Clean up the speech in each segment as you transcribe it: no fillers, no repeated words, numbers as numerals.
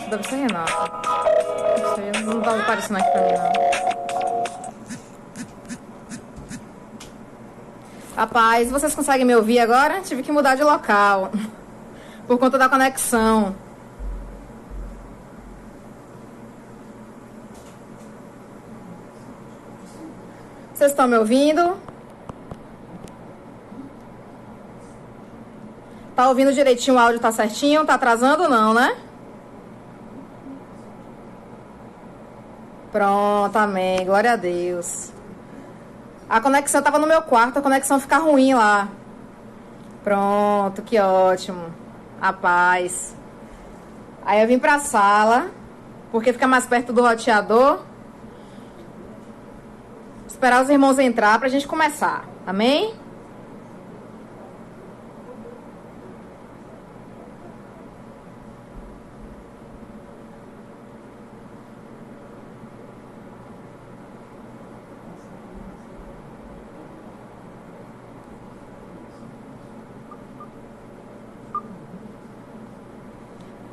Deve ser Renata. Não sei, não tá aparecendo aqui pra mim, não. Rapaz, vocês conseguem me ouvir agora? Tive que mudar de local. Por conta da conexão. Vocês estão me ouvindo? Tá ouvindo direitinho? O áudio tá certinho? Tá atrasando ou não, né? Pronto, amém. Glória a Deus. A conexão tava no meu quarto, a conexão fica ruim lá. Pronto, que ótimo. A paz. Aí eu vim pra sala, porque fica mais perto do roteador. Esperar os irmãos entrar pra gente começar. Amém?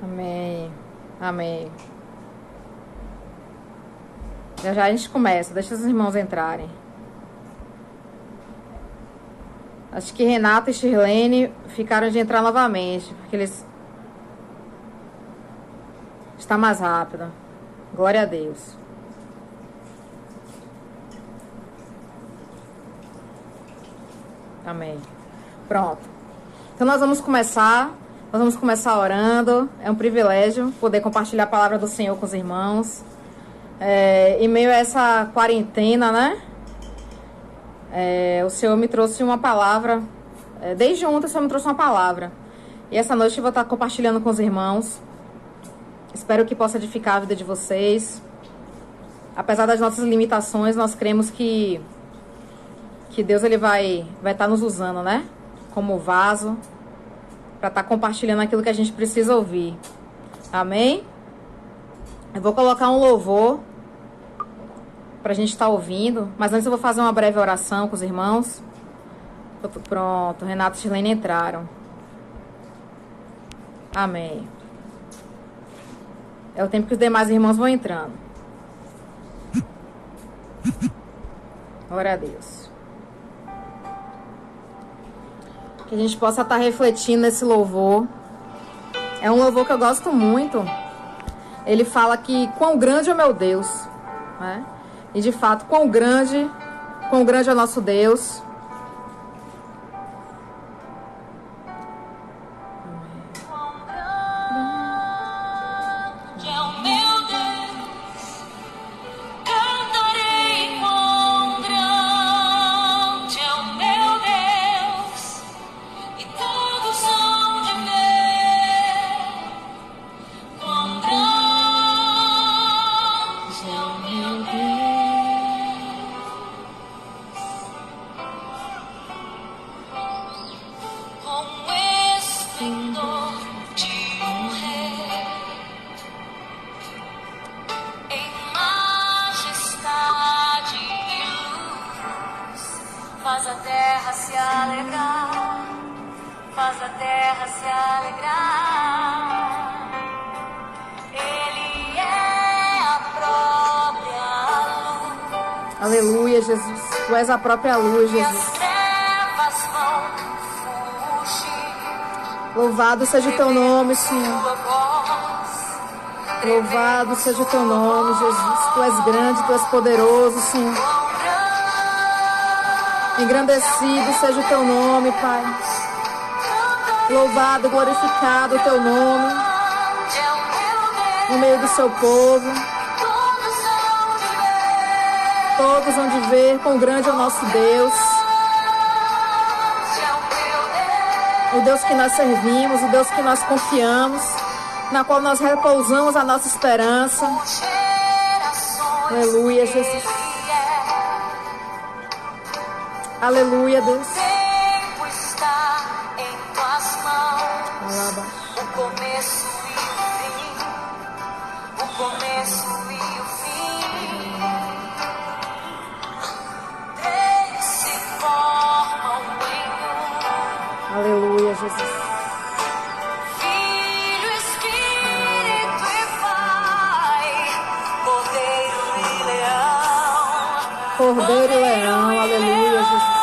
Amém. Amém. Já já a gente começa. Deixa os irmãos entrarem. Acho que Renata e Shirlene ficaram de entrar novamente, porque eles... Está mais rápido. Glória a Deus. Amém. Pronto. Então nós vamos começar. Nós vamos começar orando. É um privilégio poder compartilhar a palavra do Senhor com os irmãos. Em meio a essa quarentena, né? O Senhor me trouxe uma palavra. Desde ontem o Senhor me trouxe uma palavra. E essa noite eu vou estar compartilhando com os irmãos. Espero que possa edificar a vida de vocês. Apesar das nossas limitações, nós cremos que Deus ele vai estar nos usando, né? Como vaso. Para estar compartilhando aquilo que a gente precisa ouvir. Amém? Eu vou colocar um louvor para a gente estar ouvindo. Mas antes eu vou fazer uma breve oração com os irmãos. Pronto, Renato e Shirlene entraram. Amém. É o tempo que os demais irmãos vão entrando. Glória a Deus. Que a gente possa estar refletindo nesse louvor. É um louvor que eu gosto muito. Ele fala que quão grande é o meu Deus, né? E de fato, quão grande é o nosso Deus. Faz a terra se alegrar, faz a terra se alegrar. Ele é a própria luz. Aleluia, Jesus. Tu és a própria luz, Jesus. E as trevas vão fugir. Louvado seja o teu nome, Senhor. Louvado seja o teu nome, Jesus. Tu és grande, tu és poderoso, Senhor. Engrandecido seja o teu nome, Pai. Louvado, glorificado o teu nome no meio do seu povo. Todos vão de ver quão grande é o nosso Deus. O Deus que nós servimos, o Deus que nós confiamos, na qual nós repousamos a nossa esperança. Aleluia, Jesus. Aleluia, Deus. O tempo está em tuas mãos. Alaba. O começo e o fim. O começo e o fim. Três se formam em um. Aleluia, Jesus. Filho, Espírito e Cordeiro e leão, aleluia, Jesus.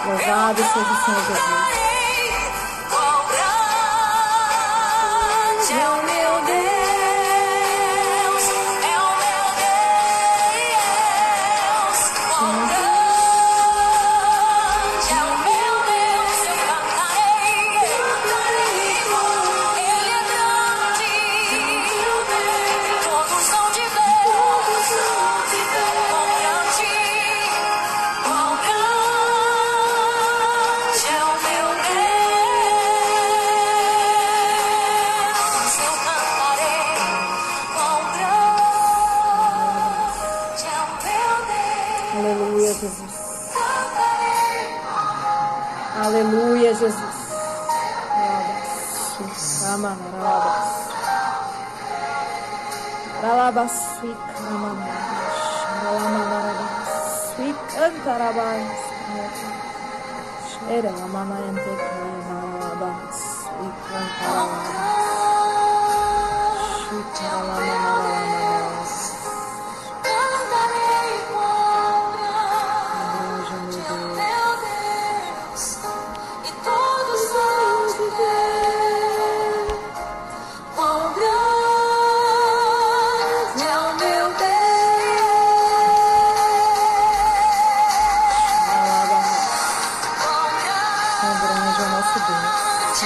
Louvado seja o Senhor Jesus. Aleluia, Jesus.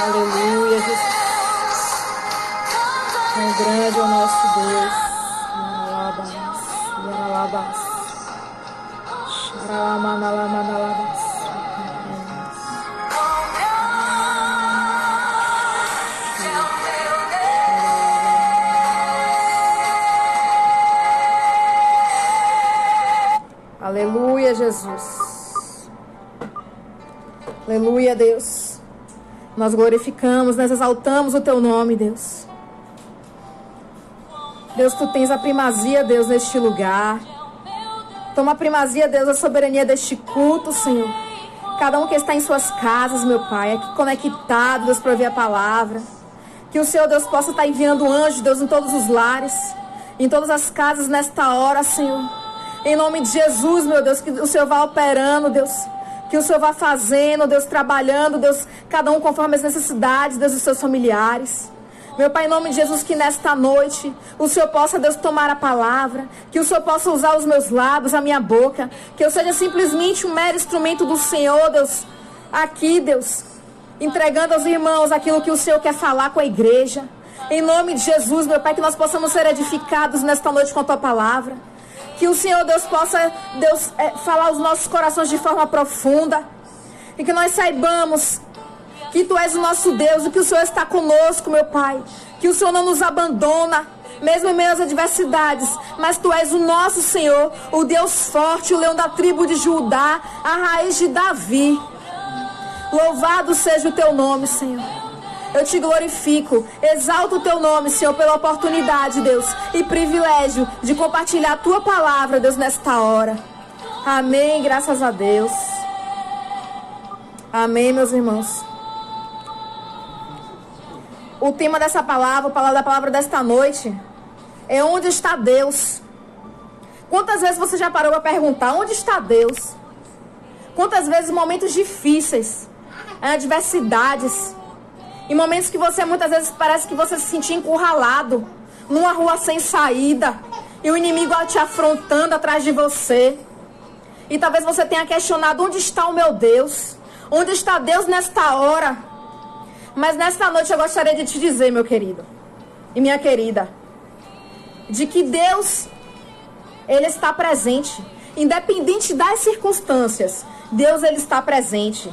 Aleluia, Jesus. Aleluia, Jesus. Quão grande é o nosso Deus. Aleluia, Jesus. Aleluia, Deus. Nós glorificamos, nós exaltamos o Teu nome, Deus. Deus, Tu tens a primazia, Deus, neste lugar. Toma a primazia, Deus, a soberania deste culto, Senhor. Cada um que está em suas casas, meu Pai, aqui conectado, Deus, para ouvir a palavra. Que o Senhor, Deus, possa estar enviando anjos, Deus, em todos os lares, em todas as casas nesta hora, Senhor. Em nome de Jesus, meu Deus, que o Senhor vá operando, Deus. Que o Senhor vá fazendo, Deus, trabalhando, Deus, cada um conforme as necessidades, Deus, dos seus familiares. Meu Pai, em nome de Jesus, que nesta noite o Senhor possa, Deus, tomar a palavra. Que o Senhor possa usar os meus lábios, a minha boca. Que eu seja simplesmente um mero instrumento do Senhor, Deus. Aqui, Deus, entregando aos irmãos aquilo que o Senhor quer falar com a igreja. Em nome de Jesus, meu Pai, que nós possamos ser edificados nesta noite com a Tua palavra. Que o Senhor, Deus, possa, Deus, falar aos nossos corações de forma profunda. E que nós saibamos que Tu és o nosso Deus e que o Senhor está conosco, meu Pai. Que o Senhor não nos abandona, mesmo em meio às adversidades. Mas Tu és o nosso Senhor, o Deus forte, o leão da tribo de Judá, a raiz de Davi. Louvado seja o Teu nome, Senhor. Eu Te glorifico, exalto o Teu nome, Senhor, pela oportunidade, Deus, e privilégio de compartilhar a Tua palavra, Deus, nesta hora. Amém, graças a Deus. Amém, meus irmãos. O tema dessa palavra, da palavra desta noite, é onde está Deus? Quantas vezes você já parou para perguntar, onde está Deus? Quantas vezes em momentos difíceis, em adversidades, em momentos que você muitas vezes parece que você se sentia encurralado, numa rua sem saída, e o inimigo te afrontando atrás de você. E talvez você tenha questionado, onde está o meu Deus? Onde está Deus nesta hora? Mas nesta noite eu gostaria de te dizer, meu querido e minha querida, de que Deus, Ele está presente. Independente das circunstâncias, Deus, Ele está presente.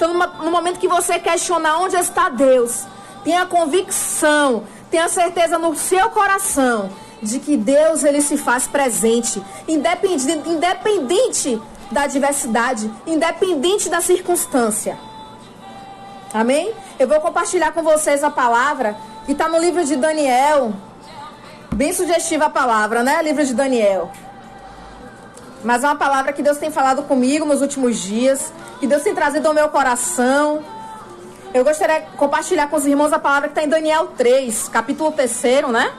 Então, no momento que você questionar onde está Deus, tenha convicção, tenha certeza no seu coração de que Deus, ele se faz presente, independente da adversidade, independente da circunstância. Amém? Eu vou compartilhar com vocês a palavra que está no livro de Daniel. Bem sugestiva a palavra, né? Livro de Daniel. Mas é uma palavra que Deus tem falado comigo nos últimos dias, que Deus tem trazido ao meu coração. Eu gostaria de compartilhar com os irmãos a palavra que está em Daniel 3, capítulo 3, né?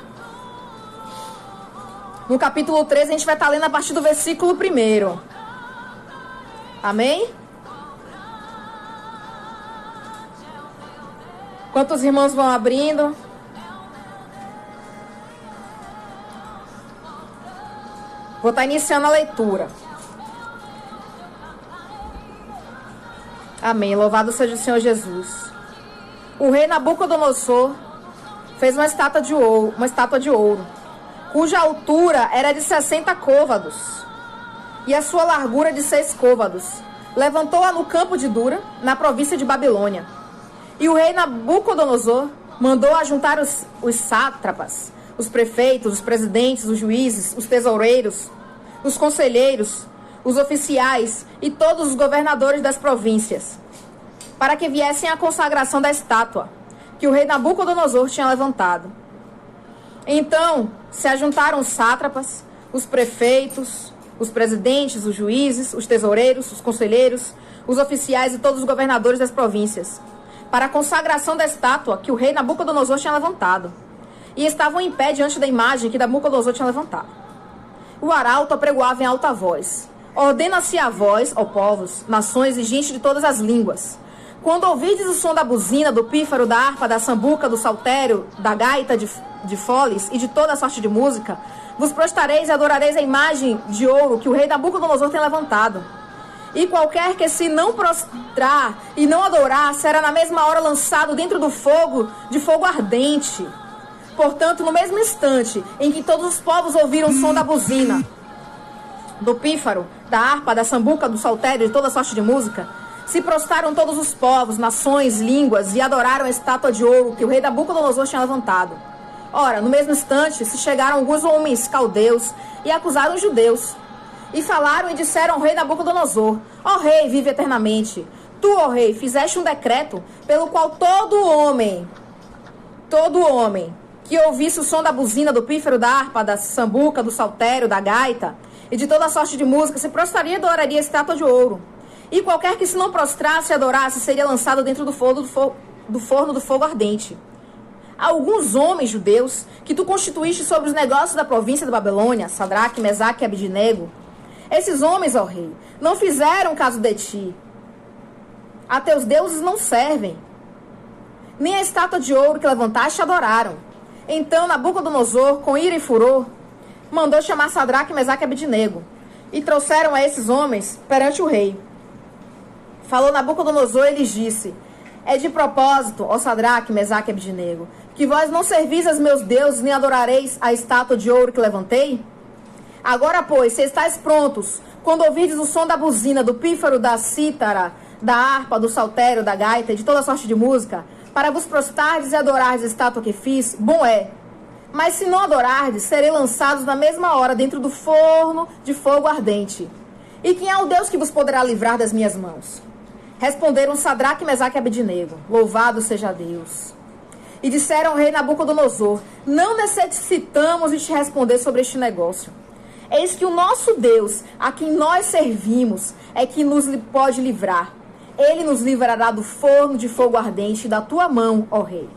No capítulo 3 a gente vai estar lendo a partir do versículo 1. Amém? Enquanto os irmãos vão abrindo, vou estar iniciando a leitura. Amém. Louvado seja o Senhor Jesus. O rei Nabucodonosor fez uma estátua de ouro, cuja altura era de 60 côvados e a sua largura de 6 côvados. Levantou-a no campo de Dura, na província de Babilônia. E o rei Nabucodonosor mandou ajuntar os sátrapas, os prefeitos, os presidentes, os juízes, os tesoureiros, os conselheiros, os oficiais e todos os governadores das províncias, para que viessem à consagração da estátua que o rei Nabucodonosor tinha levantado. Então se ajuntaram os sátrapas, os prefeitos, os presidentes, os juízes, os tesoureiros, os conselheiros, os oficiais e todos os governadores das províncias, para a consagração da estátua que o rei Nabucodonosor tinha levantado. E estavam em pé diante da imagem que Nabucodonosor tinha levantado. O arauto apregoava em alta voz: ordena-se a vós, ó povos, nações e gente de todas as línguas, quando ouvides o som da buzina, do pífaro, da harpa, da sambuca, do saltério, da gaita de foles e de toda a sorte de música, vos prostrareis e adorareis a imagem de ouro que o rei Nabucodonosor tem levantado. E qualquer que se não prostrar e não adorar, será na mesma hora lançado dentro do fogo, de fogo ardente. Portanto, no mesmo instante em que todos os povos ouviram o som da buzina, do pífaro, da harpa, da sambuca, do saltério e de toda sorte de música, se prostraram todos os povos, nações, línguas e adoraram a estátua de ouro que o rei Nabucodonosor tinha levantado. Ora, no mesmo instante se chegaram alguns homens caldeus e acusaram os judeus. E falaram e disseram ao rei Nabucodonosor: ó rei, vive eternamente. Tu, ó rei, fizeste um decreto pelo qual todo homem que ouvisse o som da buzina, do pífaro, da harpa, da sambuca, do saltério, da gaita e de toda sorte de música se prostraria e adoraria a estátua de ouro. E qualquer que se não prostrasse e adorasse seria lançado dentro do forno do fogo ardente. Alguns homens judeus que tu constituíste sobre os negócios da província da Babilônia, Sadraque, Mesaque e Abidnego, esses homens, ó rei, não fizeram caso de ti. A teus deuses não servem. Nem a estátua de ouro que levantaste adoraram. Então Nabucodonosor, com ira e furor, mandou chamar Sadraque, Mesaque e Abidnego. E trouxeram a esses homens perante o rei. Falou Nabucodonosor e lhes disse: é de propósito, ó Sadraque, Mesaque e Abidnego, que vós não servis aos meus deuses, nem adorareis a estátua de ouro que levantei? Agora, pois, se estáis prontos, quando ouvides o som da buzina, do pífaro, da cítara, da harpa, do saltério, da gaita e de toda sorte de música, para vos prostardes e adorardes a estátua que fiz, bom é. Mas se não adorardes, serei lançados na mesma hora dentro do forno de fogo ardente. E quem é o Deus que vos poderá livrar das minhas mãos? Responderam Sadraque, Mesaque e Abidnego: louvado seja Deus. E disseram ao rei Nabucodonosor: não necessitamos de te responder sobre este negócio. Eis que o nosso Deus, a quem nós servimos, é que nos pode livrar. Ele nos livrará do forno de fogo ardente da tua mão, ó rei.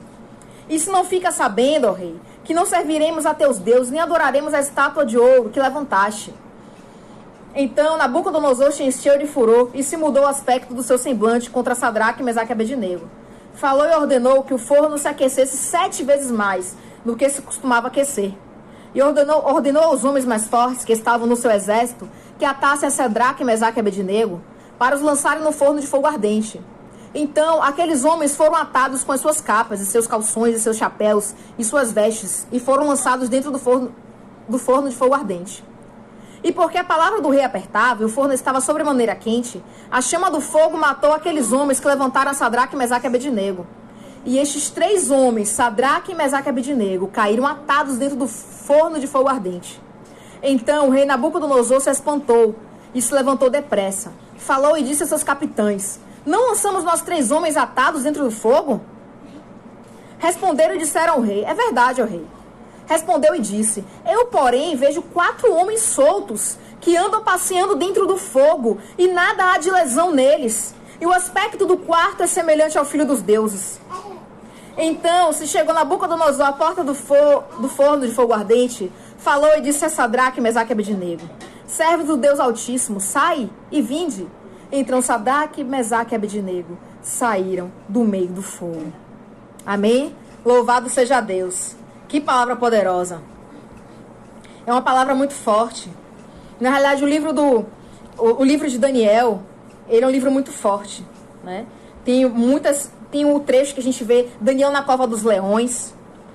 E se não fica sabendo, ó rei, que não serviremos a teus deuses, nem adoraremos a estátua de ouro que levantaste. Então Nabucodonosor se encheu de furor e se mudou o aspecto do seu semblante contra Sadraque, Mesaque e Abednego. Falou e ordenou que o forno se aquecesse 7 vezes mais do que se costumava aquecer. E ordenou aos homens mais fortes que estavam no seu exército que atassem a Sadraque, Mesaque e Abednego para os lançarem no forno de fogo ardente. Então aqueles homens foram atados com as suas capas e seus calções e seus chapéus e suas vestes e foram lançados dentro do forno de fogo ardente. E porque a palavra do rei apertava e o forno estava sobremaneira quente, a chama do fogo matou aqueles homens que levantaram a Sadraque, Mesaque e Abednego. E estes 3 homens, Sadraque, Mesaque e Abednego, caíram atados dentro do forno de fogo ardente. Então o rei Nabucodonosor se espantou e se levantou depressa. Falou e disse a seus capitães: não lançamos nós 3 homens atados dentro do fogo? Responderam e disseram ao rei: é verdade, ó rei. Respondeu e disse: eu, porém, vejo 4 homens soltos que andam passeando dentro do fogo e nada há de lesão neles. E o aspecto do quarto é semelhante ao filho dos deuses. Então se chegou Nabucodonosor à porta do forno de fogo ardente, falou e disse a Sadraque, Mesaque e Abednego: servos do Deus Altíssimo, sai e vinde. Então Sadraque, Mesaque e Abednego saíram do meio do fogo. Amém? Louvado seja Deus. Que palavra poderosa. É uma palavra muito forte. Na realidade, o livro de Daniel, ele é um livro muito forte, né? Tem o trecho que a gente vê Daniel na cova dos leões.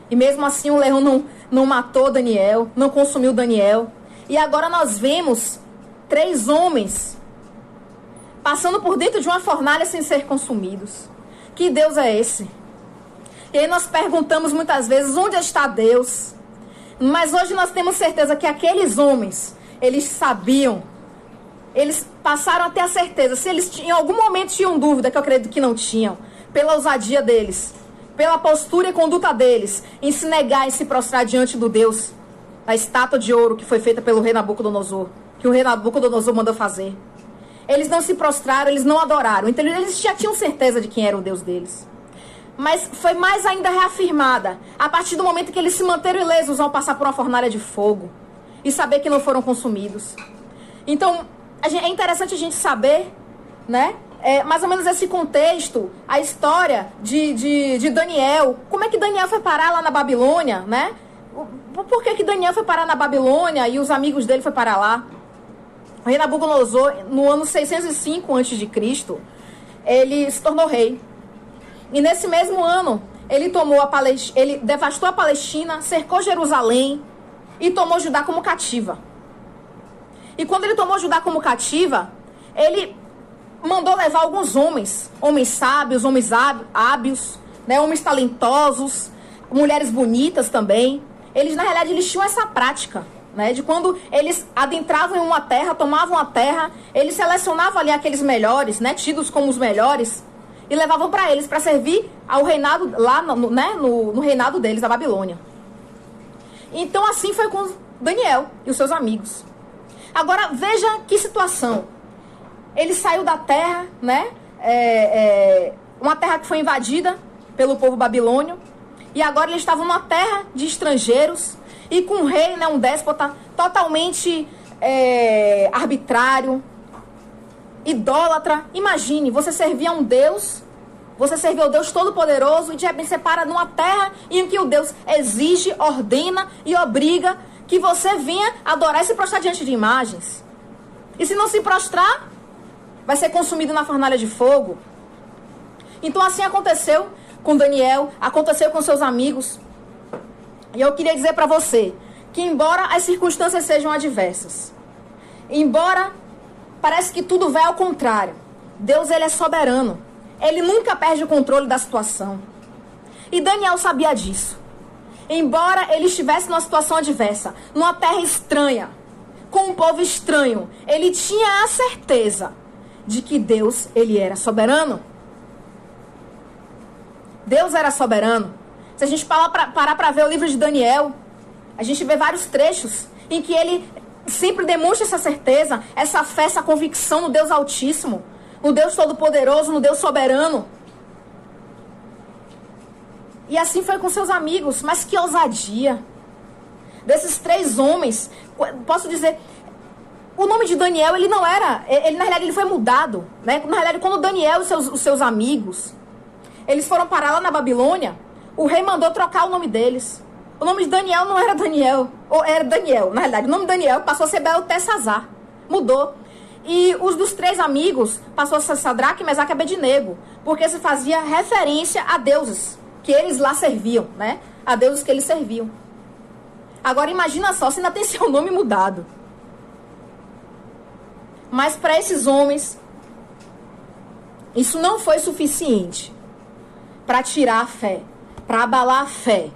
E mesmo assim o leão não matou Daniel, não consumiu Daniel. E agora nós vemos 3 homens passando por dentro de uma fornalha sem ser consumidos. Que Deus é esse? E aí nós perguntamos muitas vezes: onde está Deus? Mas hoje nós temos certeza que aqueles homens, eles sabiam, eles passaram a ter a certeza. Se eles em algum momento tinham dúvida, que eu acredito que não tinham, pela ousadia deles, pela postura e conduta deles, em se negar e se prostrar diante do Deus, da estátua de ouro que foi feita pelo rei Nabucodonosor, que o rei Nabucodonosor mandou fazer. Eles não se prostraram, eles não adoraram. Então eles já tinham certeza de quem era o Deus deles. Mas foi mais ainda reafirmada a partir do momento que eles se manteram ilesos ao passar por uma fornalha de fogo e saber que não foram consumidos. Então, é interessante a gente saber, né? Mais ou menos esse contexto, a história de Daniel. Como é que Daniel foi parar lá na Babilônia, né? Por que Daniel foi parar na Babilônia e os amigos dele foi parar lá? O rei Nabucodonosor, no ano 605 a.C., ele se tornou rei. E nesse mesmo ano, ele devastou a Palestina, cercou Jerusalém e tomou Judá como cativa. E quando ele tomou Judá como cativa, ele mandou levar alguns homens sábios, homens hábeis, né, homens talentosos, mulheres bonitas também. Na realidade, eles tinham essa prática, né, de quando eles adentravam em uma terra, tomavam a terra, eles selecionavam ali aqueles melhores, né, tidos como os melhores, e levavam para eles, para servir ao reinado, lá no reinado deles, a Babilônia. Então assim foi com Daniel e os seus amigos. Agora veja que situação. Ele saiu da terra, né? Uma terra que foi invadida pelo povo babilônio. E agora eles estavam numa terra de estrangeiros. E com um rei, né, um déspota totalmente arbitrário, idólatra. Imagine, você servia a um Deus, você servia ao Deus Todo-Poderoso, e de repente você para numa terra em que o Deus exige, ordena e obriga que você venha adorar e se prostrar diante de imagens. E se não se prostrar, vai ser consumido na fornalha de fogo. Então assim aconteceu com Daniel, aconteceu com seus amigos. E eu queria dizer para você que, embora as circunstâncias sejam adversas, embora parece que tudo vai ao contrário, Deus, ele é soberano. Ele nunca perde o controle da situação. E Daniel sabia disso. Embora ele estivesse numa situação adversa, numa terra estranha, com um povo estranho, ele tinha a certeza de que Deus, ele era soberano. Deus era soberano. Se a gente parar para ver o livro de Daniel, a gente vê vários trechos em que ele sempre demonstra essa certeza, essa fé, essa convicção no Deus Altíssimo, no Deus Todo-Poderoso, no Deus Soberano. E assim foi com seus amigos. Mas que ousadia! Desses 3 homens, posso dizer, o nome de Daniel, ele não era, na realidade ele foi mudado, né? Na realidade, quando Daniel e os seus amigos, eles foram parar lá na Babilônia, o rei mandou trocar o nome deles. O nome de Daniel não era Daniel, ou era Daniel, na realidade. O nome de Daniel passou a ser Beltesazar, mudou. E os dos 3 amigos passou a ser Sadraque, Mesaque e Abednego, porque se fazia referência a deuses que eles lá serviam, né? A deuses que eles serviam. Agora imagina só, se ainda tem seu nome mudado. Mas para esses homens, isso não foi suficiente para tirar a fé, para abalar a fé.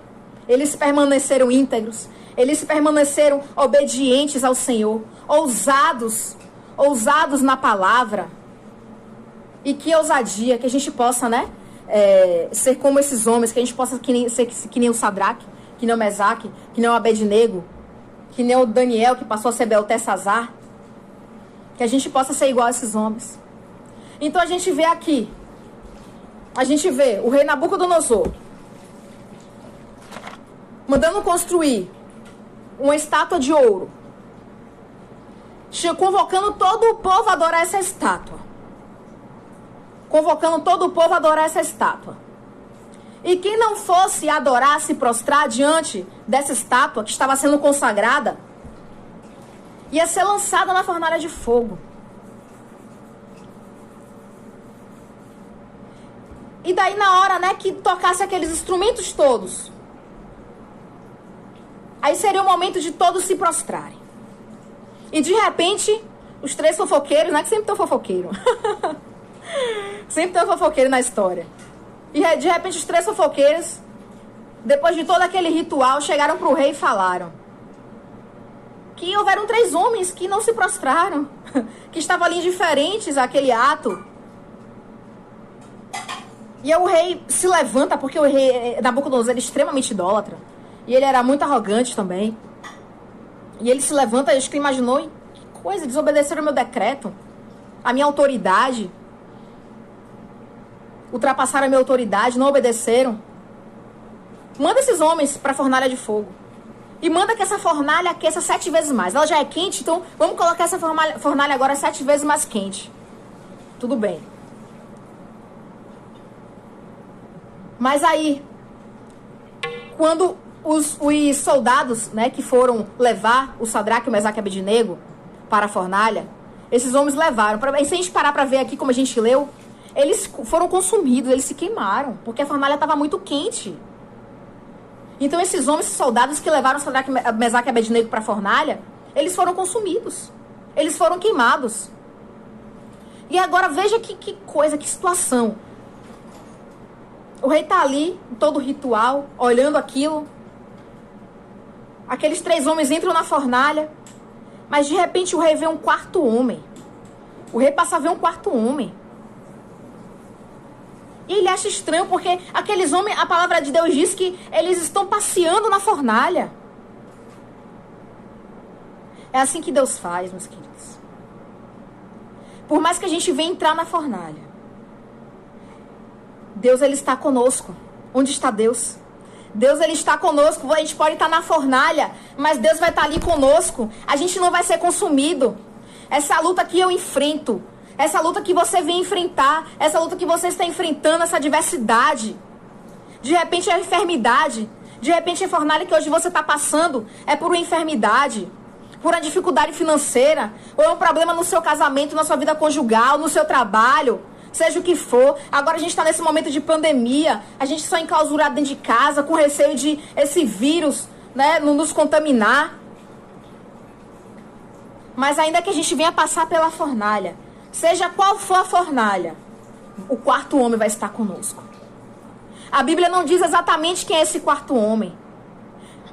Eles permaneceram íntegros, eles permaneceram obedientes ao Senhor, ousados na palavra. E que ousadia, que a gente possa, né, ser como esses homens, que a gente possa ser que nem o Sadraque, que nem o Mesaque, que nem o Abednego, que nem o Daniel, que passou a ser Beltesazar. Que a gente possa ser igual a esses homens. Então a gente vê aqui, o rei Nabucodonosor mandando construir uma estátua de ouro, convocando todo o povo a adorar essa estátua. E quem não fosse adorar, se prostrar diante dessa estátua que estava sendo consagrada, ia ser lançada na fornalha de fogo. E daí na hora, né, que tocasse aqueles instrumentos todos, aí seria o momento de todos se prostrarem. E de repente, os três fofoqueiros, né, que sempre tem um fofoqueiro. Sempre tem um fofoqueiro na história. E de repente os três fofoqueiros, depois de todo aquele ritual, chegaram para o rei e falaram que houveram 3 homens que não se prostraram, que estavam ali indiferentes àquele ato. E aí o rei se levanta, porque o rei Nabucodonosor era extremamente idólatra. E ele era muito arrogante também. E ele se levanta, acho que imaginou, que coisa, desobedeceram o meu decreto, a minha autoridade. Ultrapassaram a minha autoridade, não obedeceram. Manda esses homens para a fornalha de fogo. E manda que essa fornalha aqueça 7 vezes mais. Ela já é quente, então vamos colocar essa fornalha agora 7 vezes mais quente. Tudo bem. Mas aí, quando os soldados, né, que foram levar o Sadraque, o Mesaque e o Abednego para a fornalha, esses homens levaram. Se a gente parar para ver aqui como a gente leu, eles foram consumidos, eles se queimaram, porque a fornalha estava muito quente. Então esses homens, esses soldados que levaram o Sadraque, Mesaque e Abednego para a fornalha, eles foram consumidos, eles foram queimados. E agora veja que coisa, que situação. O rei está ali, todo ritual, olhando aquilo. Aqueles 3 homens entram na fornalha, mas de repente o rei vê um 4º homem. O rei passa a ver um 4º homem. E ele acha estranho, porque aqueles homens, a palavra de Deus diz que eles estão passeando na fornalha. É assim que Deus faz, meus queridos. Por mais que a gente venha entrar na fornalha, Deus, ele está conosco. Onde está Deus? Deus, ele está conosco. A gente pode estar na fornalha, mas Deus vai estar ali conosco. A gente não vai ser consumido. Essa luta que eu enfrento, essa luta que você vem enfrentar, essa luta que você está enfrentando, essa adversidade, de repente é a enfermidade, de repente a fornalha que hoje você está passando é por uma enfermidade, por uma dificuldade financeira, ou é um problema no seu casamento, na sua vida conjugal, no seu trabalho, seja o que for. Agora a gente está nesse momento de pandemia, a gente só enclausurado dentro de casa, com receio de esse vírus, né, nos contaminar. Mas ainda que a gente venha passar pela fornalha, seja qual for a fornalha, o 4º homem vai estar conosco. A Bíblia não diz exatamente quem é esse 4º homem,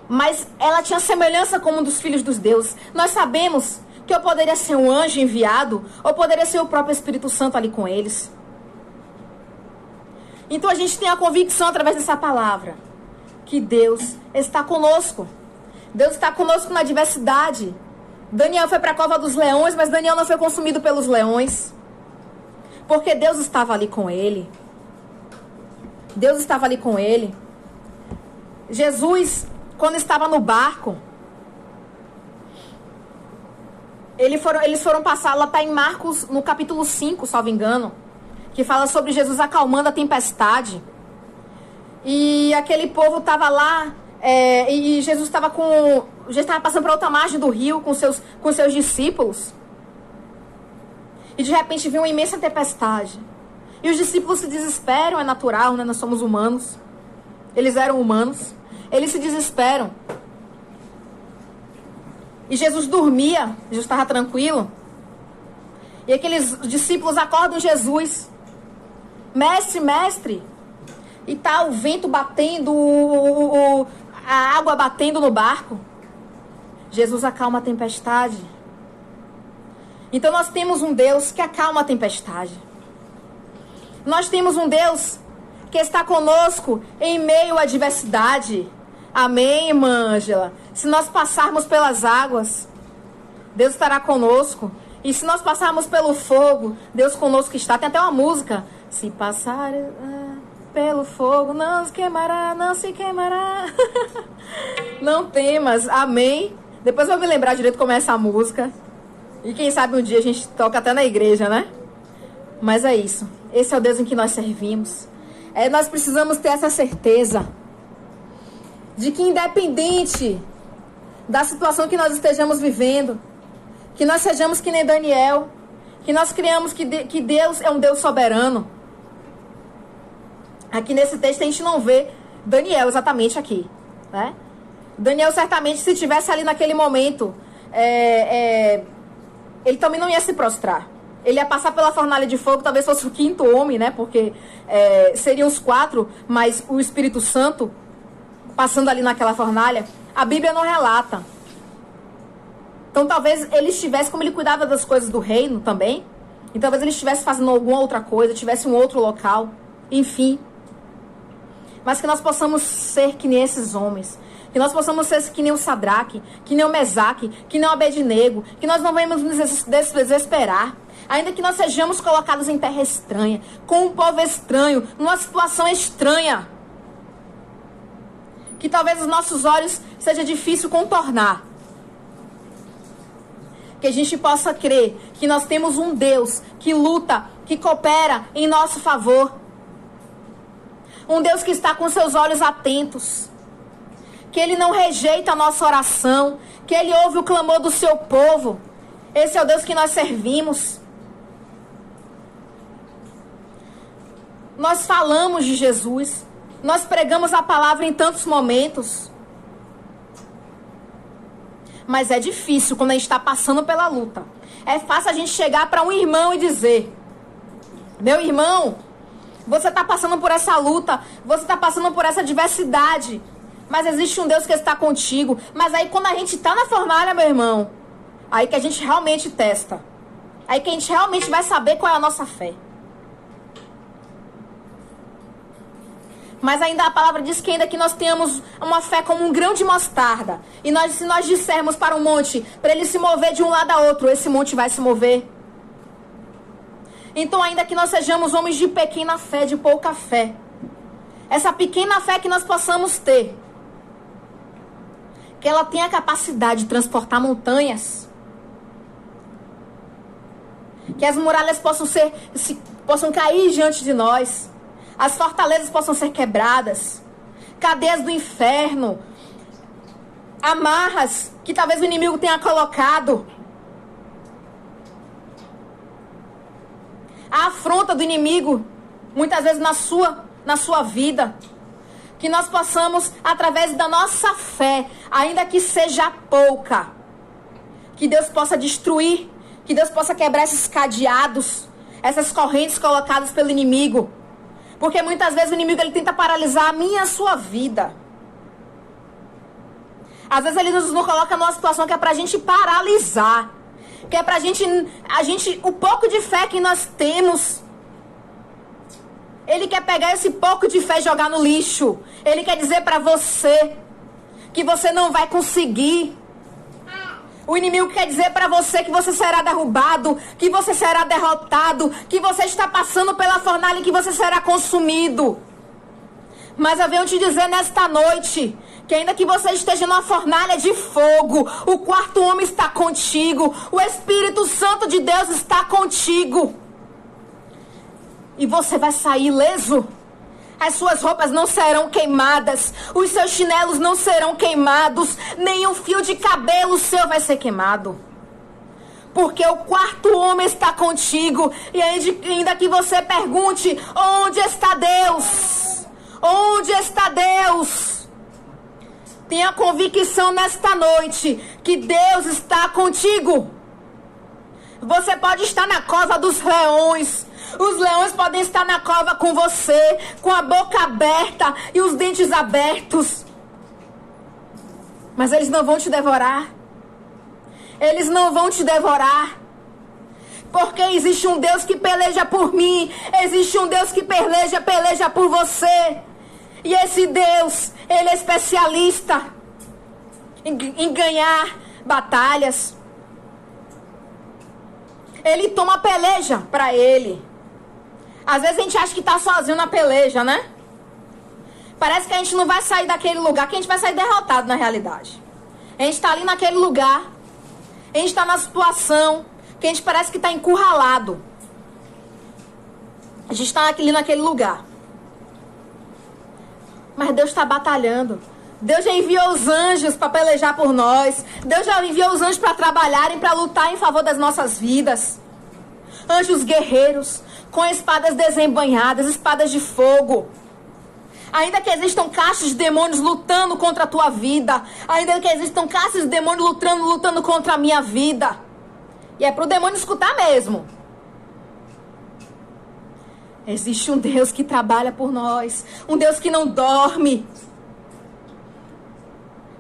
mas ela tinha semelhança com um dos filhos dos deuses. Nós sabemos que ou poderia ser um anjo enviado, ou poderia ser o próprio Espírito Santo ali com eles. Então a gente tem a convicção através dessa palavra, que Deus está conosco. Deus está conosco na adversidade. Daniel foi para a cova dos leões, mas Daniel não foi consumido pelos leões, porque Deus estava ali com ele. Deus estava ali com ele. Jesus, quando estava no barco, eles foram passar, lá está em Marcos, no capítulo 5, salvo engano, que fala sobre Jesus acalmando a tempestade. E aquele povo estava lá, e Jesus estava passando para outra margem do rio com seus discípulos. E de repente vem uma imensa tempestade. E os discípulos se desesperam, é natural, né? Nós somos humanos. Eles eram humanos. Eles se desesperam. E Jesus dormia, Jesus estava tranquilo. E aqueles discípulos acordam Jesus. Mestre, mestre. E tá o vento batendo, a água batendo no barco. Jesus acalma a tempestade. Então nós temos um Deus que acalma a tempestade. Nós temos um Deus que está conosco em meio à adversidade. Amém, irmã Ângela? Se nós passarmos pelas águas, Deus estará conosco. E se nós passarmos pelo fogo, Deus conosco está. Tem até uma música. Se passar pelo fogo, não se queimará, não se queimará. Não temas, amém? Depois eu vou me lembrar direito como é essa música. E quem sabe um dia a gente toca até na igreja, né? Mas é isso. Esse é o Deus em que nós servimos. Nós precisamos ter essa certeza de que independente da situação que nós estejamos vivendo, que nós sejamos que nem Daniel, que nós criamos que Deus é um Deus soberano. Aqui nesse texto a gente não vê Daniel exatamente aqui, né? Daniel certamente, se estivesse ali naquele momento, ele também não ia se prostrar. Ele ia passar pela fornalha de fogo, talvez fosse o quinto homem, né? Porque seriam os 4, mas o Espírito Santo passando ali naquela fornalha, a Bíblia não relata. Então talvez ele estivesse, como ele cuidava das coisas do reino também, e talvez ele estivesse fazendo alguma outra coisa, tivesse um outro local, enfim. Mas que nós possamos ser que nem esses homens. Que nós possamos ser que nem o Sadraque, que nem o Mesaque, que nem o Abednego. Que nós não venhamos nos desesperar. Ainda que nós sejamos colocados em terra estranha, com um povo estranho, numa situação estranha. Que talvez os nossos olhos seja difícil contornar. Que a gente possa crer que nós temos um Deus que luta, que coopera em nosso favor. Um Deus que está com seus olhos atentos. Que Ele não rejeita a nossa oração. Que Ele ouve o clamor do seu povo. Esse é o Deus que nós servimos. Nós falamos de Jesus. Nós pregamos a palavra em tantos momentos. Mas é difícil quando a gente está passando pela luta. É fácil a gente chegar para um irmão e dizer: meu irmão, você está passando por essa luta, você está passando por essa adversidade, mas existe um Deus que está contigo. Mas aí quando a gente está na fornalha, meu irmão, aí que a gente realmente testa. Aí que a gente realmente vai saber qual é a nossa fé. Mas ainda a palavra diz que ainda que nós tenhamos uma fé como um grão de mostarda, e se nós dissermos para um monte, para ele se mover de um lado a outro, esse monte vai se mover. Então ainda que nós sejamos homens de pequena fé, de pouca fé, essa pequena fé que nós possamos ter, que ela tenha a capacidade de transportar montanhas, que as muralhas possam cair diante de nós, as fortalezas possam ser quebradas, cadeias do inferno, amarras que talvez o inimigo tenha colocado, a afronta do inimigo, muitas vezes na sua vida, que nós possamos, através da nossa fé, ainda que seja pouca, que Deus possa destruir, que Deus possa quebrar esses cadeados, essas correntes colocadas pelo inimigo. Porque muitas vezes o inimigo ele tenta paralisar a minha e a sua vida. Às vezes ele nos coloca numa situação que é pra gente paralisar. Que é pra gente, o pouco de fé que nós temos, ele quer pegar esse pouco de fé e jogar no lixo. Ele quer dizer pra você que você não vai conseguir. O inimigo quer dizer para você que você será derrubado, que você será derrotado, que você está passando pela fornalha e que você será consumido. Mas eu venho te dizer nesta noite, que ainda que você esteja numa fornalha de fogo, o quarto homem está contigo, o Espírito Santo de Deus está contigo. E você vai sair ileso. As suas roupas não serão queimadas, os seus chinelos não serão queimados, nenhum fio de cabelo seu vai ser queimado. Porque o quarto homem está contigo. E ainda que você pergunte: onde está Deus? Onde está Deus? Tenha convicção nesta noite que Deus está contigo. Você pode estar na cova dos leões. Os leões podem estar na cova com você, com a boca aberta e os dentes abertos. Mas eles não vão te devorar. Eles não vão te devorar. Porque existe um Deus que peleja por mim. Existe um Deus que peleja por você. E esse Deus, Ele é especialista em ganhar batalhas. Ele toma peleja para Ele. Às vezes a gente acha que está sozinho na peleja, né? Parece que a gente não vai sair daquele lugar, que a gente vai sair derrotado na realidade. A gente está ali naquele lugar. A gente está na situação que a gente parece que está encurralado. A gente está ali naquele lugar. Mas Deus está batalhando. Deus já enviou os anjos para pelejar por nós. Deus já enviou os anjos para trabalharem, para lutar em favor das nossas vidas. Anjos guerreiros, com espadas desembanhadas, espadas de fogo. Ainda que existam caixas de demônios lutando contra a tua vida. Ainda que existam caixas de demônios lutando contra a minha vida. E é para o demônio escutar mesmo. Existe um Deus que trabalha por nós. Um Deus que não dorme.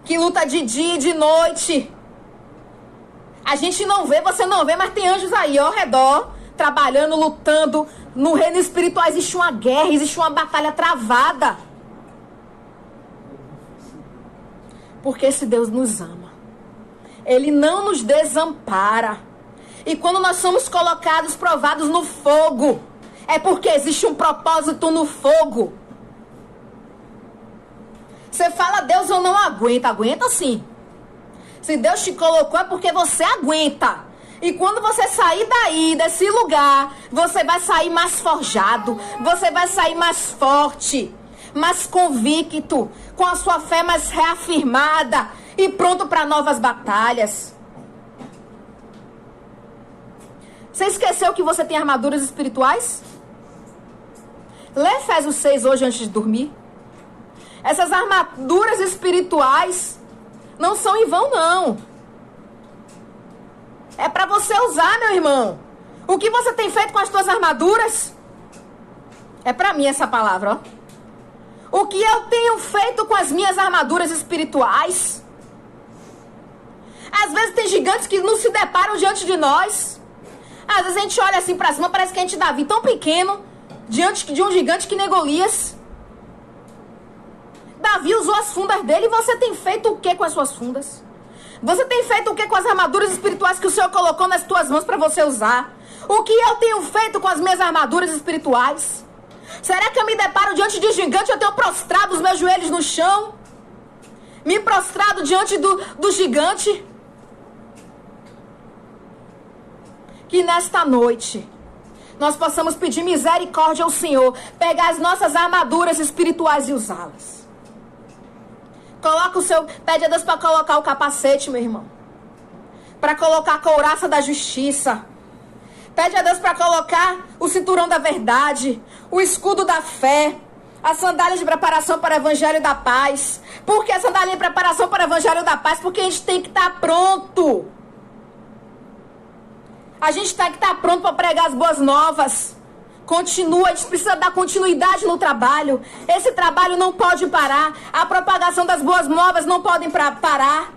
Que luta de dia e de noite. A gente não vê, você não vê, mas tem anjos aí ao redor, trabalhando, lutando. No reino espiritual existe uma guerra, existe uma batalha travada. Porque esse Deus nos ama. Ele não nos desampara. E quando nós somos colocados, provados no fogo, é porque existe um propósito no fogo. Você fala, Deus, eu não aguento. Aguenta sim. Se Deus te colocou é porque você aguenta. E quando você sair daí, desse lugar, você vai sair mais forjado. Você vai sair mais forte, mais convicto, com a sua fé mais reafirmada e pronto para novas batalhas. Você esqueceu que você tem armaduras espirituais? Lê Efésios 6 hoje antes de dormir. Essas armaduras espirituais não são em vão, não. É para você usar, meu irmão. O que você tem feito com as suas armaduras? É para mim essa palavra, ó. O que eu tenho feito com as minhas armaduras espirituais? Às vezes tem gigantes que não se deparam diante de nós. Às vezes a gente olha assim para cima, parece que a gente é Davi tão pequeno, diante de um gigante que nem Golias. Davi usou as fundas dele e você tem feito o que com as suas fundas? Você tem feito o que com as armaduras espirituais que o Senhor colocou nas tuas mãos para você usar? O que eu tenho feito com as minhas armaduras espirituais? Será que eu me deparo diante de gigante e eu tenho prostrado os meus joelhos no chão? Me prostrado diante do gigante? Que nesta noite nós possamos pedir misericórdia ao Senhor, pegar as nossas armaduras espirituais e usá-las. Pede a Deus para colocar o capacete, meu irmão. Para colocar a couraça da justiça. Pede a Deus para colocar o cinturão da verdade, o escudo da fé, a sandália de preparação para o evangelho da paz. Por que a sandália de preparação para o evangelho da paz? Porque a gente tem que estar pronto. A gente tem que estar pronto para pregar as boas novas. Continua, a gente precisa dar continuidade no trabalho. Esse trabalho não pode parar. A propagação das boas novas não pode parar.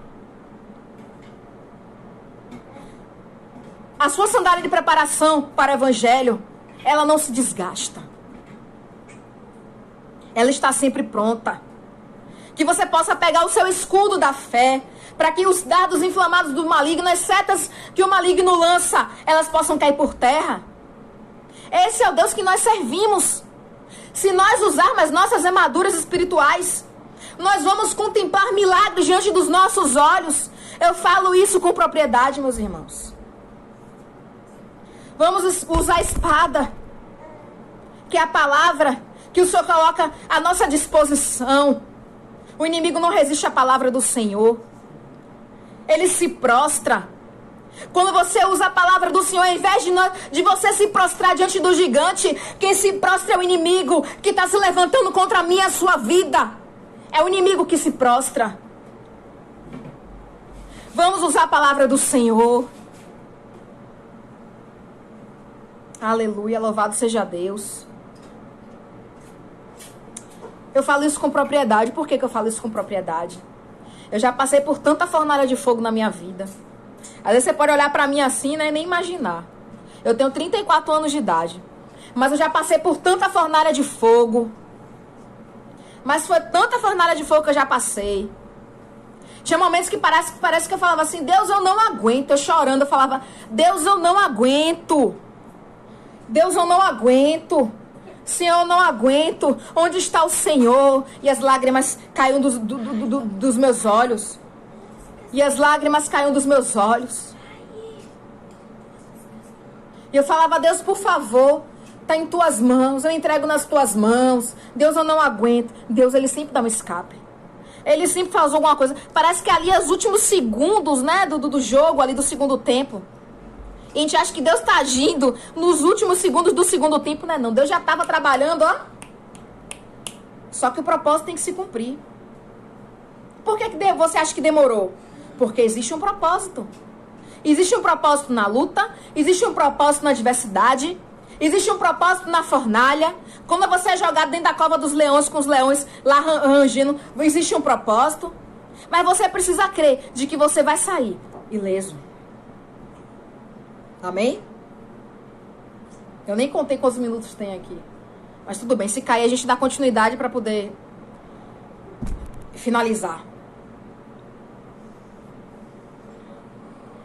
A sua sandália de preparação para o evangelho, ela não se desgasta. Ela está sempre pronta. Que você possa pegar o seu escudo da fé, para que os dardos inflamados do maligno, as setas que o maligno lança, elas possam cair por terra. Esse é o Deus que nós servimos. Se nós usarmos as nossas armaduras espirituais, nós vamos contemplar milagres diante dos nossos olhos. Eu falo isso com propriedade, meus irmãos. Vamos usar a espada, que é a palavra que o Senhor coloca à nossa disposição. O inimigo não resiste à palavra do Senhor. Ele se prostra. Quando você usa a palavra do Senhor, ao invés de você se prostrar diante do gigante, quem se prostra é o inimigo que está se levantando contra a minha e a sua vida. É o inimigo que se prostra. Vamos usar a palavra do Senhor. Aleluia, louvado seja Deus. Eu falo isso com propriedade. Por que eu falo isso com propriedade? Eu já passei por tanta fornalha de fogo na minha vida. Às vezes você pode olhar pra mim assim, né, e nem imaginar. Eu tenho 34 anos de idade. Mas eu já passei por tanta fornalha de fogo. Mas foi tanta fornalha de fogo que eu já passei. Tinha momentos que parece que eu falava assim, Deus, eu não aguento. Eu chorando, eu falava, Deus, eu não aguento. Deus, eu não aguento. Senhor, eu não aguento. Onde está o Senhor? E as lágrimas caíam dos meus olhos. E as lágrimas caíam dos meus olhos. E eu falava, Deus, por favor, tá em tuas mãos. Eu entrego nas tuas mãos. Deus, eu não aguento. Deus, ele sempre dá um escape. Ele sempre faz alguma coisa. Parece que ali é os últimos segundos, né, do jogo, ali do segundo tempo. E a gente acha que Deus está agindo nos últimos segundos do segundo tempo, né? Não, Deus já estava trabalhando, ó. Só que o propósito tem que se cumprir. Por que você acha que demorou? Porque existe um propósito. Existe um propósito na luta, existe um propósito na adversidade, existe um propósito na fornalha. Quando você é jogado dentro da cova dos leões, com os leões lá rangindo, existe um propósito. Mas você precisa crer de que você vai sair ileso. Amém? Eu nem contei quantos minutos tem aqui. Mas tudo bem, se cair a gente dá continuidade para poder finalizar.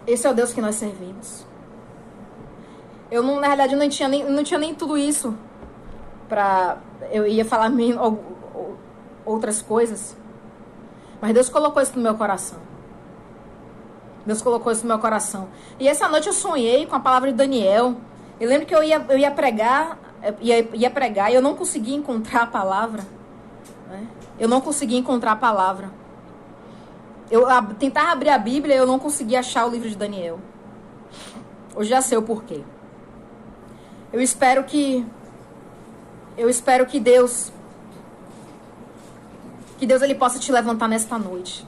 Esse é o Deus que nós servimos. Eu não, na realidade, não tinha nem tudo isso eu ia falar outras coisas. Mas Deus colocou isso no meu coração. Deus colocou isso no meu coração. E essa noite eu sonhei com a palavra de Daniel. Eu lembro que eu ia pregar e eu não conseguia encontrar a palavra. Né? Eu não conseguia encontrar a palavra. Eu tentava abrir a Bíblia e eu não conseguia achar o livro de Daniel. Hoje já sei o porquê. Eu espero que Deus ele possa te levantar nesta noite.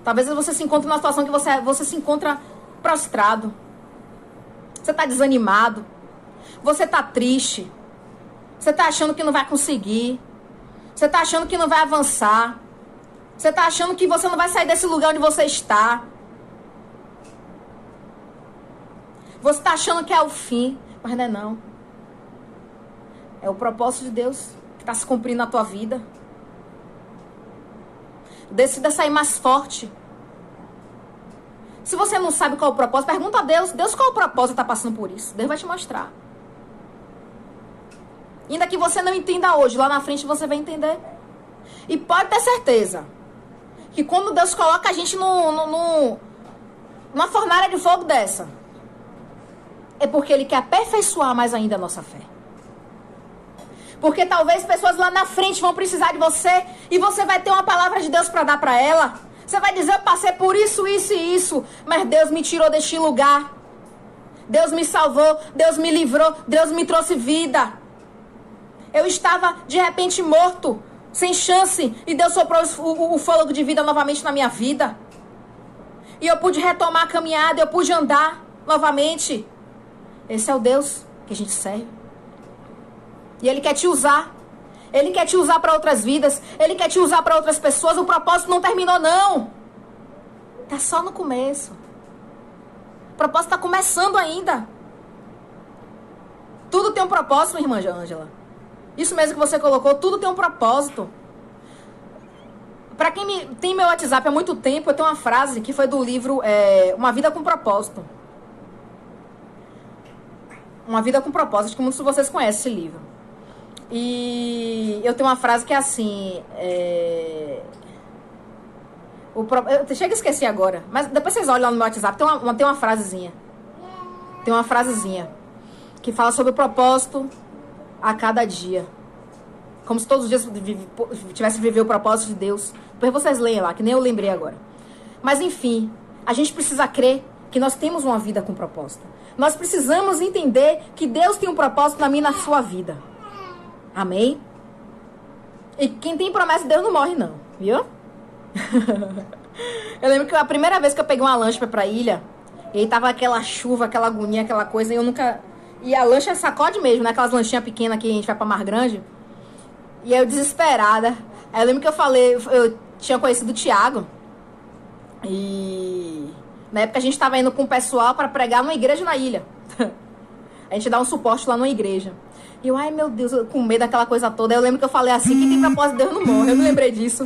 Talvez você se encontre numa situação que você se encontra prostrado. Você está desanimado. Você está triste. Você está achando que não vai conseguir. Você está achando que não vai avançar. Você está achando que você não vai sair desse lugar onde você está. Você está achando que é o fim. Mas não é não. É o propósito de Deus que está se cumprindo na tua vida. Decida sair mais forte. Se você não sabe qual é o propósito, pergunta a Deus. Deus, qual é o propósito está passando por isso? Deus vai te mostrar. Ainda que você não entenda hoje, lá na frente você vai entender. E pode ter certeza que quando Deus coloca a gente numa fornalha de fogo dessa, é porque Ele quer aperfeiçoar mais ainda a nossa fé. Porque talvez pessoas lá na frente vão precisar de você e você vai ter uma palavra de Deus para dar para ela. Você vai dizer, eu passei por isso, isso e isso, mas Deus me tirou deste lugar. Deus me salvou, Deus me livrou, Deus me trouxe vida. Eu estava de repente morto, sem chance, e Deus soprou o fôlego de vida novamente na minha vida. E eu pude retomar a caminhada, eu pude andar novamente. Esse é o Deus que a gente serve. E Ele quer te usar. Ele quer te usar para outras vidas. Ele quer te usar para outras pessoas. O propósito não terminou, não. Tá só no começo. O propósito está começando ainda. Tudo tem um propósito, minha irmã Ângela. Isso mesmo que você colocou, tudo tem um propósito. Para quem tem meu WhatsApp há muito tempo, eu tenho uma frase que foi do livro Uma Vida com Propósito. Uma Vida com Propósito. Acho que muitos de vocês conhecem esse livro. E eu tenho uma frase que é assim... Eu chego a esquecer agora. Mas depois vocês olham lá no meu WhatsApp. Tem uma frasezinha. Tem uma frasezinha. Que fala sobre o propósito a cada dia. Como se todos os dias tivesse que viver o propósito de Deus. Depois vocês leem lá, que nem eu lembrei agora. Mas enfim, a gente precisa crer que nós temos uma vida com propósito. Nós precisamos entender que Deus tem um propósito na minha e na sua vida. Amém? E quem tem promessa de Deus não morre não, viu? Eu lembro que a primeira vez que eu peguei uma lancha pra ilha, e aí tava aquela chuva, aquela agonia, aquela coisa, e eu E a lancha sacode mesmo, né? Aquelas lanchinhas pequenas que a gente vai pra Mar Grande. E eu desesperada. Aí eu lembro que eu falei, eu tinha conhecido o Thiago. E na época a gente tava indo com o pessoal pra pregar numa igreja na ilha. A gente dá um suporte lá numa igreja. E eu, ai meu Deus, com medo daquela coisa toda. Aí eu lembro que eu falei assim, que tem propósito, Deus não morre. Eu me lembrei disso.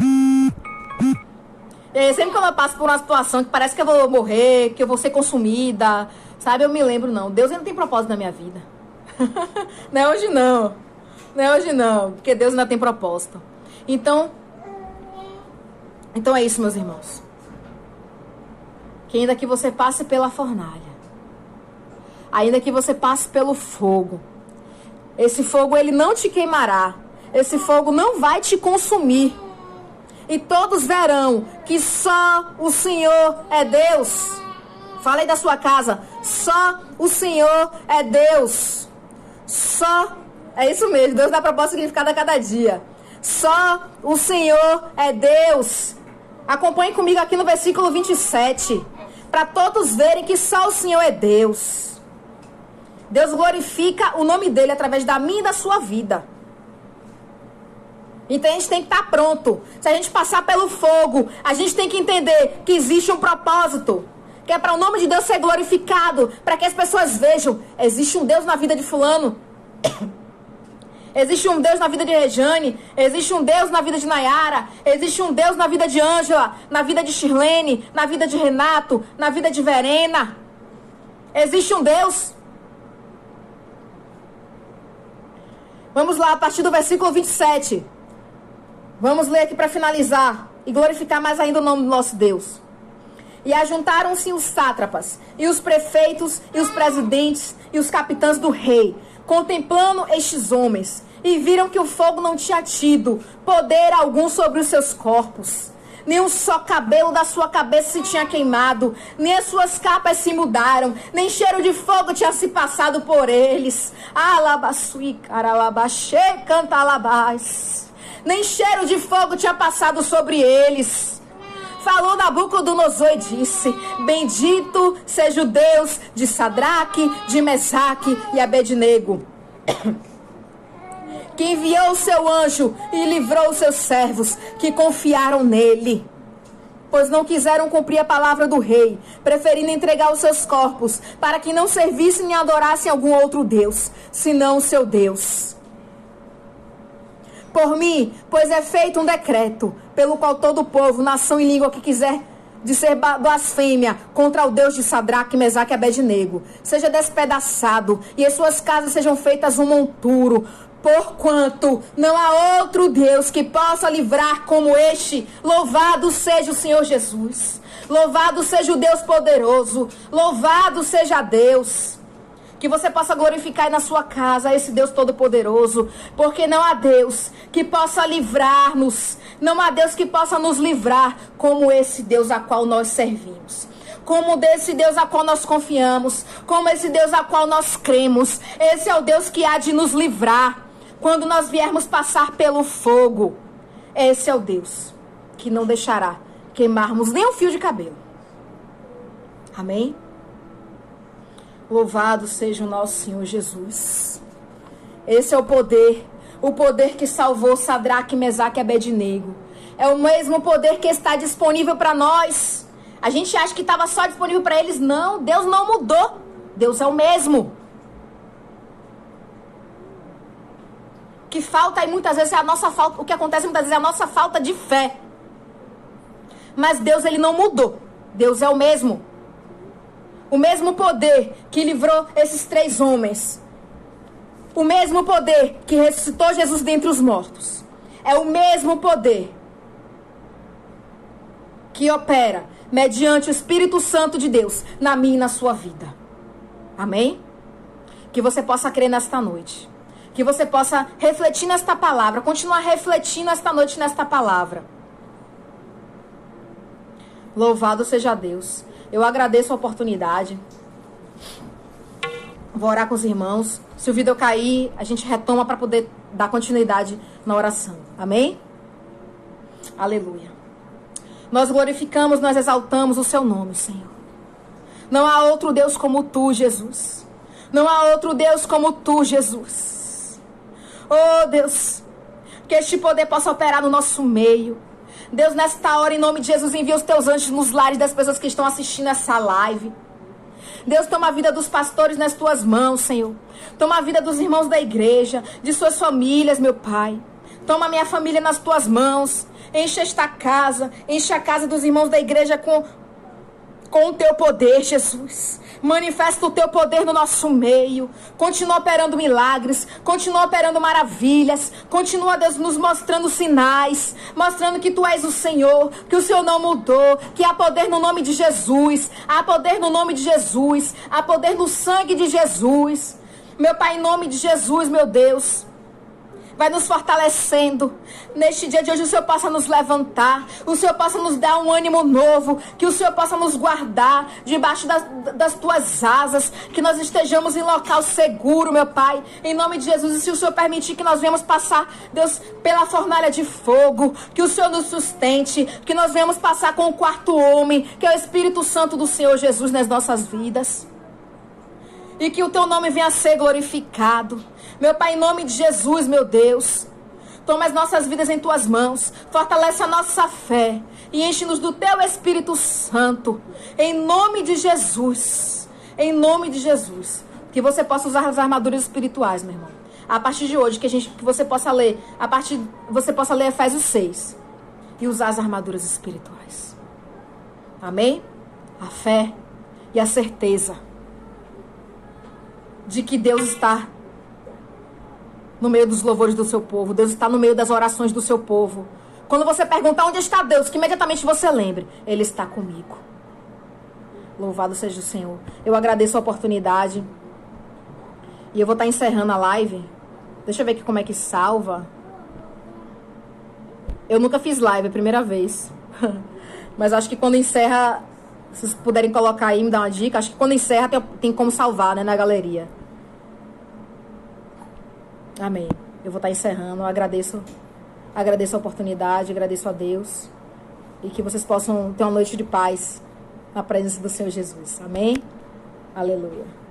E aí, sempre que eu passo por uma situação que parece que eu vou morrer, que eu vou ser consumida, sabe? Eu me lembro, não. Deus ainda tem propósito na minha vida. Não é hoje não. Não é hoje não. Porque Deus ainda tem propósito. Então é isso, meus irmãos. Que ainda que você passe pela fornalha, ainda que você passe pelo fogo, esse fogo ele não te queimará. Esse fogo não vai te consumir. E todos verão que só o Senhor é Deus. Fala aí da sua casa. Só o Senhor é Deus. Só. É isso mesmo. Deus dá propósito significado a cada dia. Só o Senhor é Deus. Acompanhe comigo aqui no versículo 27. Para todos verem que só o Senhor é Deus. Deus glorifica o nome dele através da minha e da sua vida. Então a gente tem que estar pronto. Se a gente passar pelo fogo, a gente tem que entender que existe um propósito. Que é para o nome de Deus ser glorificado. Para que as pessoas vejam. Existe um Deus na vida de fulano. Existe um Deus na vida de Rejane. Existe um Deus na vida de Nayara. Existe um Deus na vida de Ângela. Na vida de Shirlene. Na vida de Renato. Na vida de Verena. Existe um Deus. Vamos lá, a partir do versículo 27. Vamos ler aqui para finalizar e glorificar mais ainda o nome do nosso Deus. E ajuntaram-se os sátrapas, e os prefeitos, e os presidentes, e os capitães do rei, contemplando estes homens, e viram que o fogo não tinha tido poder algum sobre os seus corpos. Nem um só cabelo da sua cabeça se tinha queimado, nem as suas capas se mudaram, nem cheiro de fogo tinha se passado por eles. Alabaçui, caralabaxê, canta alabás. Nem cheiro de fogo tinha passado sobre eles. Falou Nabucodonosor e disse: bendito seja o Deus de Sadraque, de Mesaque e Abednego, que enviou o seu anjo e livrou os seus servos que confiaram nele. Pois não quiseram cumprir a palavra do rei, preferindo entregar os seus corpos, para que não servissem e adorassem algum outro Deus, senão o seu Deus. Por mim, pois é feito um decreto, pelo qual todo povo, nação e língua que quiser dizer blasfêmia contra o Deus de Sadraque, Mesaque e Abednego, seja despedaçado, e as suas casas sejam feitas um monturo, porquanto não há outro Deus que possa livrar como este. Louvado seja o Senhor Jesus. Louvado seja o Deus poderoso. Louvado seja Deus. Que você possa glorificar na sua casa esse Deus todo-poderoso. Porque não há Deus que possa livrar-nos. Não há Deus que possa nos livrar como esse Deus a qual nós servimos. Como desse Deus a qual nós confiamos. Como esse Deus a qual nós cremos. Esse é o Deus que há de nos livrar quando nós viermos passar pelo fogo. Esse é o Deus que não deixará queimarmos nem um fio de cabelo. Amém? Louvado seja o nosso Senhor Jesus. Esse é o poder que salvou Sadraque, Mesaque e Abednego. É o mesmo poder que está disponível para nós. A gente acha que estava só disponível para eles. Não, Deus não mudou. Deus é o mesmo. O que falta aí muitas vezes é a nossa falta. O que acontece muitas vezes é a nossa falta de fé. Mas Deus, ele não mudou. Deus é o mesmo. O mesmo poder que livrou esses 3 homens. O mesmo poder que ressuscitou Jesus dentre os mortos. É o mesmo poder que opera mediante o Espírito Santo de Deus na minha e na sua vida. Amém? Que você possa crer nesta noite. Que você possa refletir nesta palavra. Continuar refletindo esta noite nesta palavra. Louvado seja Deus. Eu agradeço a oportunidade. Vou orar com os irmãos. Se o vídeo cair, a gente retoma para poder dar continuidade na oração. Amém? Aleluia. Nós glorificamos, nós exaltamos o seu nome, Senhor. Não há outro Deus como tu, Jesus. Não há outro Deus como tu, Jesus. Oh, Deus, que este poder possa operar no nosso meio. Deus, nesta hora, em nome de Jesus, envia os teus anjos nos lares das pessoas que estão assistindo essa live. Deus, toma a vida dos pastores nas tuas mãos, Senhor. Toma a vida dos irmãos da igreja, de suas famílias, meu Pai. Toma a minha família nas tuas mãos. Enche esta casa, enche a casa dos irmãos da igreja com o teu poder, Jesus. Manifesta o teu poder no nosso meio. Continua operando milagres, continua operando maravilhas. Continua, Deus, nos mostrando sinais, mostrando que tu és o Senhor, que o Senhor não mudou, que há poder no nome de Jesus, há poder no nome de Jesus, há poder no sangue de Jesus. Meu Pai, em nome de Jesus, meu Deus, vai nos fortalecendo. Neste dia de hoje o Senhor possa nos levantar, o Senhor possa nos dar um ânimo novo, que o Senhor possa nos guardar debaixo das tuas asas, que nós estejamos em local seguro, meu Pai, em nome de Jesus. E se o Senhor permitir que nós venhamos passar, Deus, pela fornalha de fogo, que o Senhor nos sustente, que nós venhamos passar com o quarto homem, que é o Espírito Santo do Senhor Jesus nas nossas vidas. E que o teu nome venha a ser glorificado. Meu Pai, em nome de Jesus, meu Deus, toma as nossas vidas em tuas mãos. Fortalece a nossa fé e enche-nos do teu Espírito Santo. Em nome de Jesus. Em nome de Jesus. Que você possa usar as armaduras espirituais, meu irmão. A partir de hoje, que você possa ler. Você possa ler Efésios 6. E usar as armaduras espirituais. Amém? A fé e a certeza de que Deus está no meio dos louvores do seu povo. Deus está no meio das orações do seu povo. Quando você perguntar onde está Deus, que imediatamente você lembre, Ele está comigo. Louvado seja o Senhor. Eu agradeço a oportunidade. E eu vou estar encerrando a live. Deixa eu ver aqui como é que salva. Eu nunca fiz live, é a primeira vez. Mas acho que quando encerra, se vocês puderem colocar aí, me dar uma dica. Acho que quando encerra tem como salvar, né, na galeria. Amém. Eu vou estar encerrando. Eu agradeço a oportunidade, agradeço a Deus. E que vocês possam ter uma noite de paz na presença do Senhor Jesus. Amém? Aleluia.